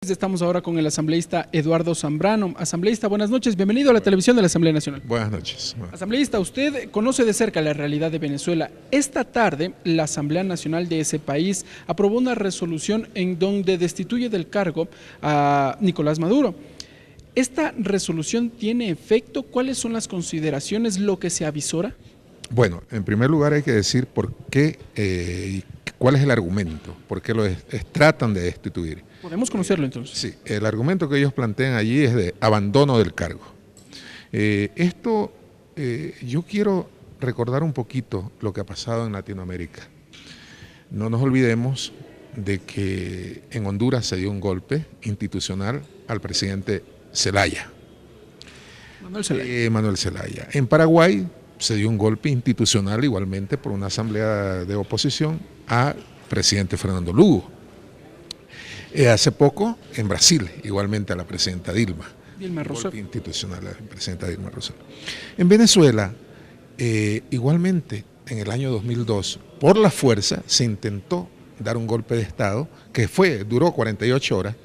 noches, estamos ahora con el asambleísta Eduardo Zambrano. Asambleísta, buenas noches, bienvenido a la televisión de la Asamblea Nacional. Buenas noches. Asambleísta, usted conoce de cerca la realidad de Venezuela. Esta tarde, la Asamblea Nacional de ese país aprobó una resolución en donde destituye del cargo a Nicolás Maduro. ¿Esta resolución tiene efecto? ¿Cuáles son las consideraciones, lo que se avisora? Bueno, en primer lugar hay que decir por qué cuál es el argumento, por qué tratan de destituir. ¿Podemos conocerlo entonces? Sí, el argumento que ellos plantean allí es de abandono del cargo. Yo quiero recordar un poquito lo que ha pasado en Latinoamérica. No nos olvidemos de que en Honduras se dio un golpe institucional al presidente Zelaya. Manuel Zelaya. En Paraguay se dio un golpe institucional igualmente por una asamblea de oposición al presidente Fernando Lugo. Hace poco en Brasil, igualmente a la presidenta Dilma Rousseff. Golpe institucional a la presidenta Dilma Rousseff. En Venezuela, igualmente en el año 2002, por la fuerza se intentó dar un golpe de Estado que duró 48 horas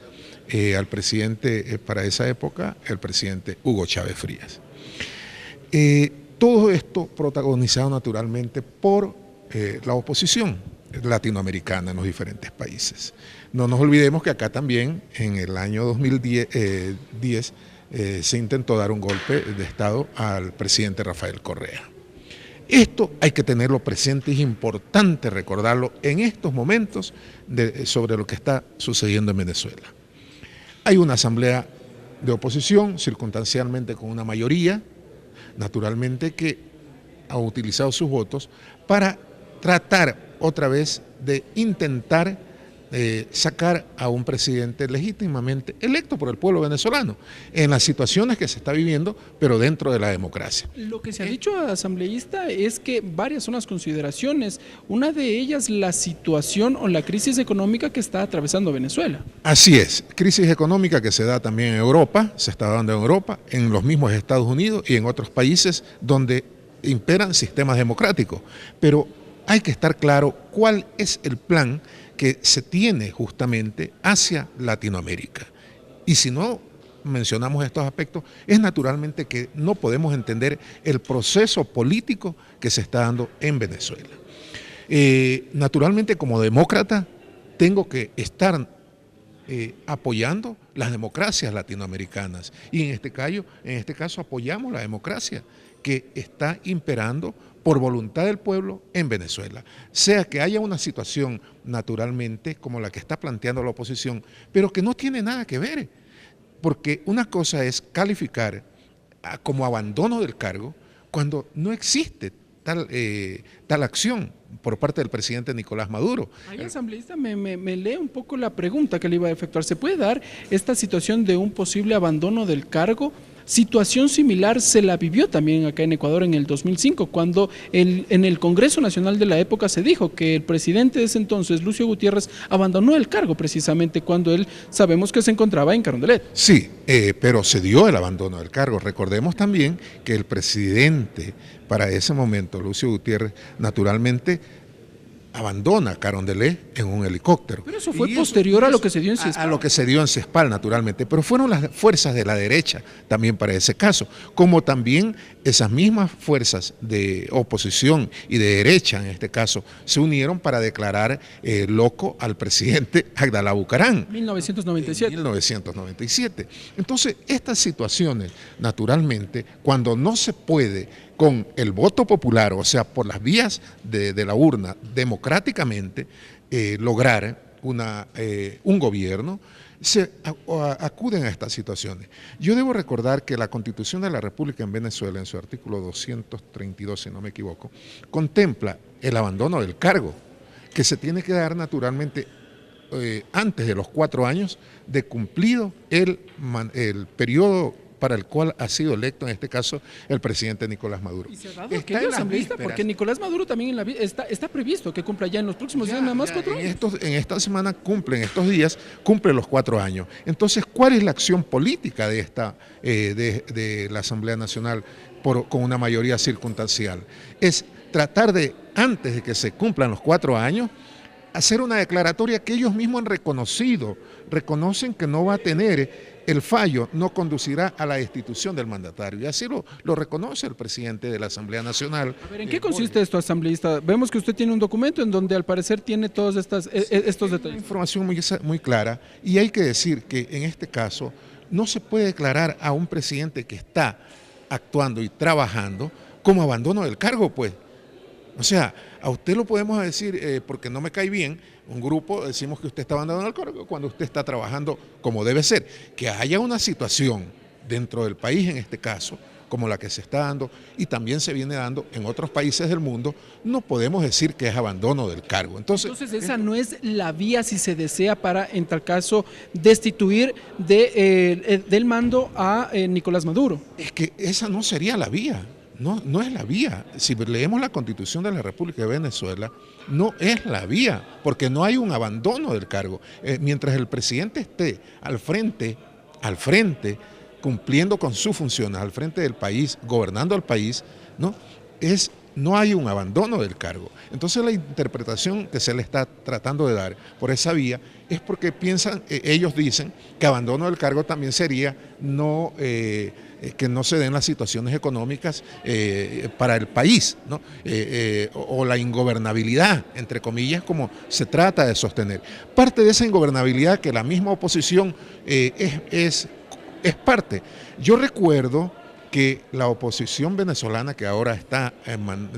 al presidente, para esa época, el presidente Hugo Chávez Frías. Todo esto protagonizado naturalmente por la oposición latinoamericana en los diferentes países. No nos olvidemos que acá también en el año 2010 se intentó dar un golpe de Estado al presidente Rafael Correa. Esto hay que tenerlo presente, es importante recordarlo en estos momentos sobre lo que está sucediendo en Venezuela. Hay una asamblea de oposición, circunstancialmente con una mayoría, naturalmente que ha utilizado sus votos para tratar otra vez de intentar sacar a un presidente legítimamente electo por el pueblo venezolano en las situaciones que se está viviendo, pero dentro de la democracia. Lo que se ha dicho, asambleísta, es que varias son las consideraciones, una de ellas la situación o la crisis económica que está atravesando Venezuela. Así es, crisis económica que se da también en Europa, se está dando en Europa, en los mismos Estados Unidos y en otros países donde imperan sistemas democráticos, pero hay que estar claro cuál es el plan que se tiene justamente hacia Latinoamérica. Y si no mencionamos estos aspectos, es naturalmente que no podemos entender el proceso político que se está dando en Venezuela. Naturalmente, como demócrata, tengo que estar apoyando las democracias latinoamericanas y en este caso apoyamos la democracia que está imperando por voluntad del pueblo en Venezuela. Sea que haya una situación naturalmente como la que está planteando la oposición, pero que no tiene nada que ver, porque una cosa es calificar como abandono del cargo cuando no existe tal acción por parte del presidente Nicolás Maduro. Ahí, asambleísta, me lee un poco la pregunta que le iba a efectuar. ¿Se puede dar esta situación de un posible abandono del cargo? Situación similar se la vivió también acá en Ecuador en el 2005, cuando en el Congreso Nacional de la época se dijo que el presidente de ese entonces, Lucio Gutiérrez, abandonó el cargo precisamente cuando él sabemos que se encontraba en Carondelet. Sí, pero se dio el abandono del cargo. Recordemos también que el presidente para ese momento, Lucio Gutiérrez, naturalmente abandona Carondelet en un helicóptero. Pero eso fue posterior a lo que se dio en CESPAL. A lo que se dio en CESPAL, naturalmente, pero fueron las fuerzas de la derecha también para ese caso, como también esas mismas fuerzas de oposición y de derecha, en este caso, se unieron para declarar loco al presidente Abdalá Bucaram. 1997. 1997. Entonces, estas situaciones, naturalmente, cuando no se puede con el voto popular, o sea, por las vías de la urna, democráticamente, lograr un gobierno, se acuden a estas situaciones. Yo debo recordar que la Constitución de la República en Venezuela, en su artículo 232, si no me equivoco, contempla el abandono del cargo, que se tiene que dar naturalmente antes de los 4 años de cumplido el periodo para el cual ha sido electo, en este caso, el presidente Nicolás Maduro. ¿Y se ha dado aquello, asambleísta? Porque Nicolás Maduro también está previsto que cumpla ya en los próximos días nada más 4 años. En esta semana cumple, en estos días, cumple los 4 años. Entonces, ¿cuál es la acción política de la Asamblea Nacional con una mayoría circunstancial? Es tratar de, antes de que se cumplan los 4 años, hacer una declaratoria que ellos mismos han reconocido reconocen que no va a tener el fallo, no conducirá a la destitución del mandatario. Y así lo reconoce el presidente de la Asamblea Nacional. A ver, ¿en qué consiste esto, asambleísta? Vemos que usted tiene un documento en donde al parecer tiene todos estos detalles. Una información muy clara, y hay que decir que en este caso no se puede declarar a un presidente que está actuando y trabajando como abandono del cargo, pues. O sea, a usted lo podemos decir, porque no me cae bien, un grupo decimos que usted está abandonando el cargo cuando usted está trabajando como debe ser. Que haya una situación dentro del país, en este caso, como la que se está dando y también se viene dando en otros países del mundo, no podemos decir que es abandono del cargo. Entonces esa no es la vía, si se desea, para, en tal caso, destituir del mando a Nicolás Maduro. Es que esa no sería la vía. No es la vía. Si leemos la Constitución de la República de Venezuela, no es la vía, porque no hay un abandono del cargo. Mientras el presidente esté al frente, cumpliendo con sus funciones, al frente del país, gobernando al país, no hay un abandono del cargo. Entonces la interpretación que se le está tratando de dar por esa vía es porque piensan, ellos dicen que abandono del cargo también sería que no se den las situaciones económicas para el país, ¿no? O la ingobernabilidad, entre comillas, como se trata de sostener. Parte de esa ingobernabilidad que la misma oposición es parte. Yo recuerdo que la oposición venezolana, que ahora está,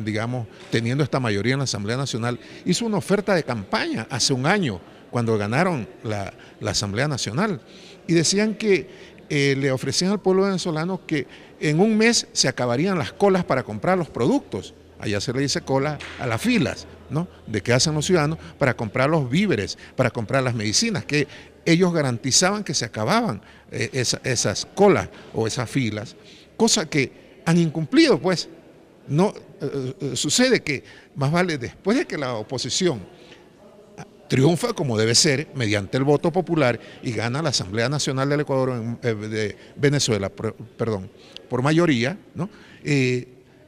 digamos, teniendo esta mayoría en la Asamblea Nacional, hizo una oferta de campaña hace un año, cuando ganaron la Asamblea Nacional, y decían que le ofrecían al pueblo venezolano que en un mes se acabarían las colas para comprar los productos. Allá se le dice cola a las filas, ¿no?, de que hacen los ciudadanos para comprar los víveres, para comprar las medicinas, que ellos garantizaban que se acababan esas colas o esas filas, cosa que han incumplido, pues. No sucede que más vale, después de que la oposición triunfa como debe ser, mediante el voto popular, y gana la Asamblea Nacional del Ecuador, de Venezuela, por mayoría, ¿no?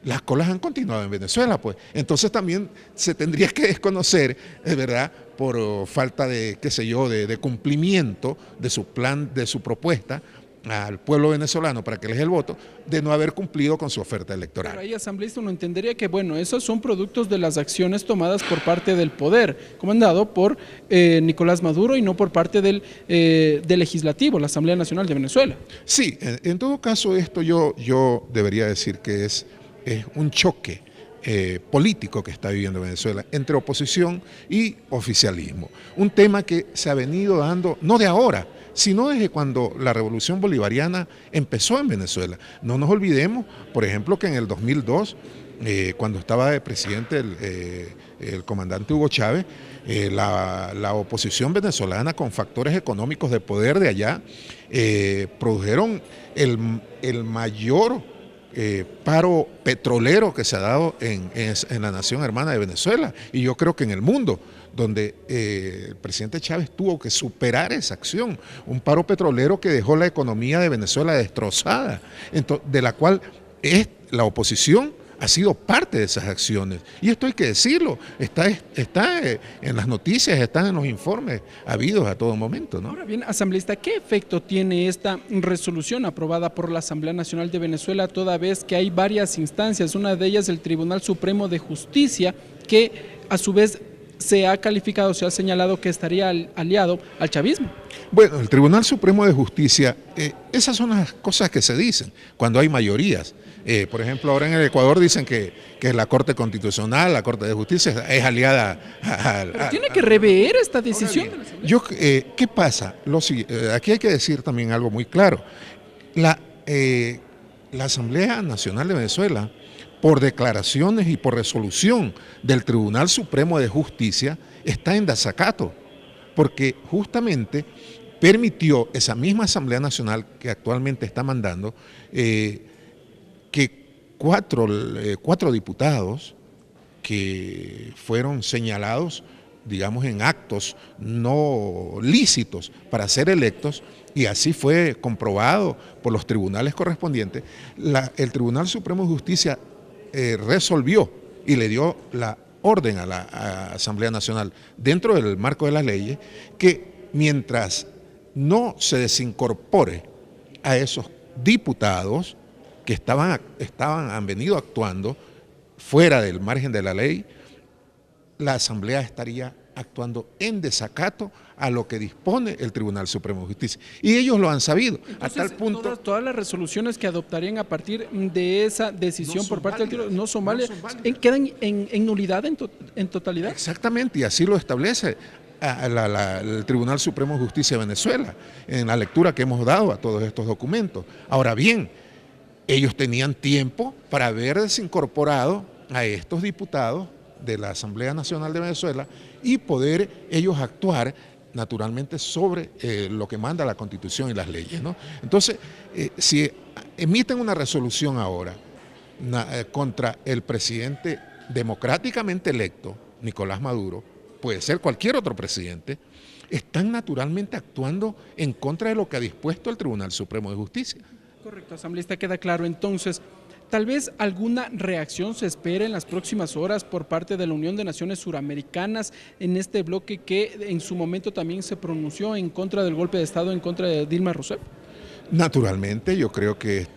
Las colas han continuado en Venezuela, pues. Entonces también se tendría que desconocer, ¿verdad?, por falta de, qué sé yo, de cumplimiento de su plan, de su propuesta al pueblo venezolano para que les dé el voto, de no haber cumplido con su oferta electoral. Pero ahí, asambleísta, uno entendería que, bueno, esos son productos de las acciones tomadas por parte del poder, comandado por Nicolás Maduro, y no por parte del legislativo, la Asamblea Nacional de Venezuela. Sí, en todo caso esto yo debería decir que es un choque político que está viviendo Venezuela entre oposición y oficialismo. Un tema que se ha venido dando, no de ahora, sino desde cuando la revolución bolivariana empezó en Venezuela. No nos olvidemos, por ejemplo, que en el 2002, cuando estaba de presidente el comandante Hugo Chávez, la oposición venezolana, con factores económicos de poder de allá, produjeron el mayor paro petrolero que se ha dado en la nación hermana de Venezuela, y yo creo que en el mundo, donde el presidente Chávez tuvo que superar esa acción, un paro petrolero que dejó la economía de Venezuela destrozada, de la cual la oposición ha sido parte de esas acciones. Y esto hay que decirlo, está en las noticias, está en los informes habidos a todo momento, ¿no? Ahora bien, asambleísta, ¿qué efecto tiene esta resolución aprobada por la Asamblea Nacional de Venezuela, toda vez que hay varias instancias, una de ellas el Tribunal Supremo de Justicia, que a su vez se ha calificado, se ha señalado que estaría aliado al chavismo? Bueno, el Tribunal Supremo de Justicia, esas son las cosas que se dicen cuando hay mayorías. Por ejemplo, ahora en el Ecuador dicen que la Corte Constitucional, la Corte de Justicia, es aliada Pero tiene que rever esta decisión. ¿Qué pasa? Aquí hay que decir también algo muy claro. La Asamblea Nacional de Venezuela, por declaraciones y por resolución del Tribunal Supremo de Justicia, está en desacato, porque justamente permitió esa misma Asamblea Nacional que actualmente está mandando que cuatro diputados que fueron señalados, digamos, en actos no lícitos para ser electos, y así fue comprobado por los tribunales correspondientes, el Tribunal Supremo de Justicia resolvió y le dio la orden a la Asamblea Nacional, dentro del marco de las leyes, que mientras no se desincorpore a esos diputados que han venido actuando fuera del margen de la ley, la Asamblea estaría actuando en desacato a lo que dispone el Tribunal Supremo de Justicia. Y ellos lo han sabido. Entonces, a tal punto, todas las resoluciones que adoptarían a partir de esa decisión por parte del Tribunal no son válidas, quedan en nulidad en totalidad. Exactamente, y así lo establece el Tribunal Supremo de Justicia de Venezuela, en la lectura que hemos dado a todos estos documentos. Ahora bien, ellos tenían tiempo para haber desincorporado a estos diputados de la Asamblea Nacional de Venezuela y poder ellos actuar naturalmente sobre lo que manda la Constitución y las leyes, ¿no? Entonces, si emiten una resolución ahora contra el presidente democráticamente electo, Nicolás Maduro, puede ser cualquier otro presidente, están naturalmente actuando en contra de lo que ha dispuesto el Tribunal Supremo de Justicia. Correcto, asambleísta, queda claro. Entonces, tal vez alguna reacción se espera en las próximas horas por parte de la Unión de Naciones Suramericanas en este bloque que en su momento también se pronunció en contra del golpe de Estado, en contra de Dilma Rousseff. Naturalmente, yo creo que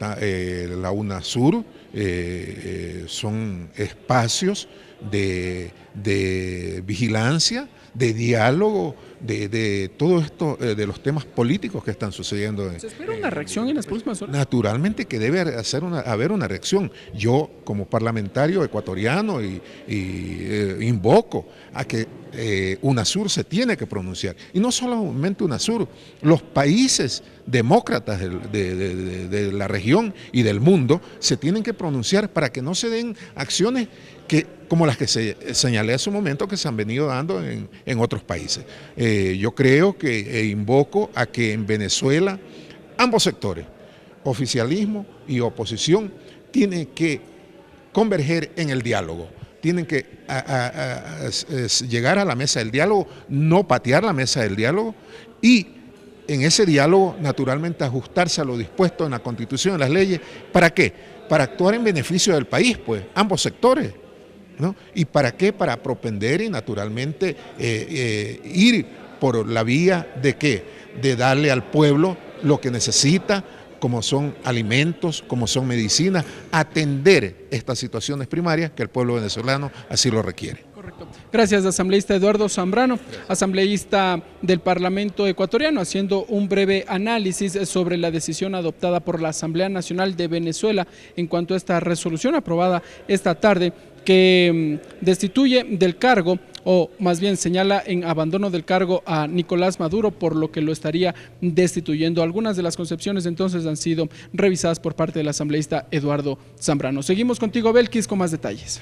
la UNASUR son espacios de vigilancia, de diálogo, de todo esto, de los temas políticos que están sucediendo. ¿Se espera una reacción en las próximas horas? Naturalmente que debe haber una reacción. Yo, como parlamentario ecuatoriano, invoco a que UNASUR se tiene que pronunciar. Y no solamente UNASUR, los países demócratas de la región y del mundo se tienen que pronunciar para que no se den acciones como las que señalé hace un momento que se han venido dando en otros países. Yo creo que invoco a que en Venezuela ambos sectores, oficialismo y oposición, tienen que converger en el diálogo. Tienen que llegar a la mesa del diálogo, no patear la mesa del diálogo y en ese diálogo naturalmente ajustarse a lo dispuesto en la Constitución y las leyes. ¿Para qué? Para actuar en beneficio del país, pues, ambos sectores, ¿no? ¿Y para qué? Para propender y naturalmente ir por la vía de ¿qué? De darle al pueblo lo que necesita, como son alimentos, como son medicinas, atender estas situaciones primarias que el pueblo venezolano así lo requiere. Correcto. Gracias, asambleísta Eduardo Zambrano, asambleísta del Parlamento ecuatoriano, haciendo un breve análisis sobre la decisión adoptada por la Asamblea Nacional de Venezuela en cuanto a esta resolución aprobada esta tarde que destituye del cargo, o más bien señala en abandono del cargo a Nicolás Maduro, por lo que lo estaría destituyendo. Algunas de las concepciones entonces han sido revisadas por parte del asambleísta Eduardo Zambrano. Seguimos contigo, Belkis, con más detalles.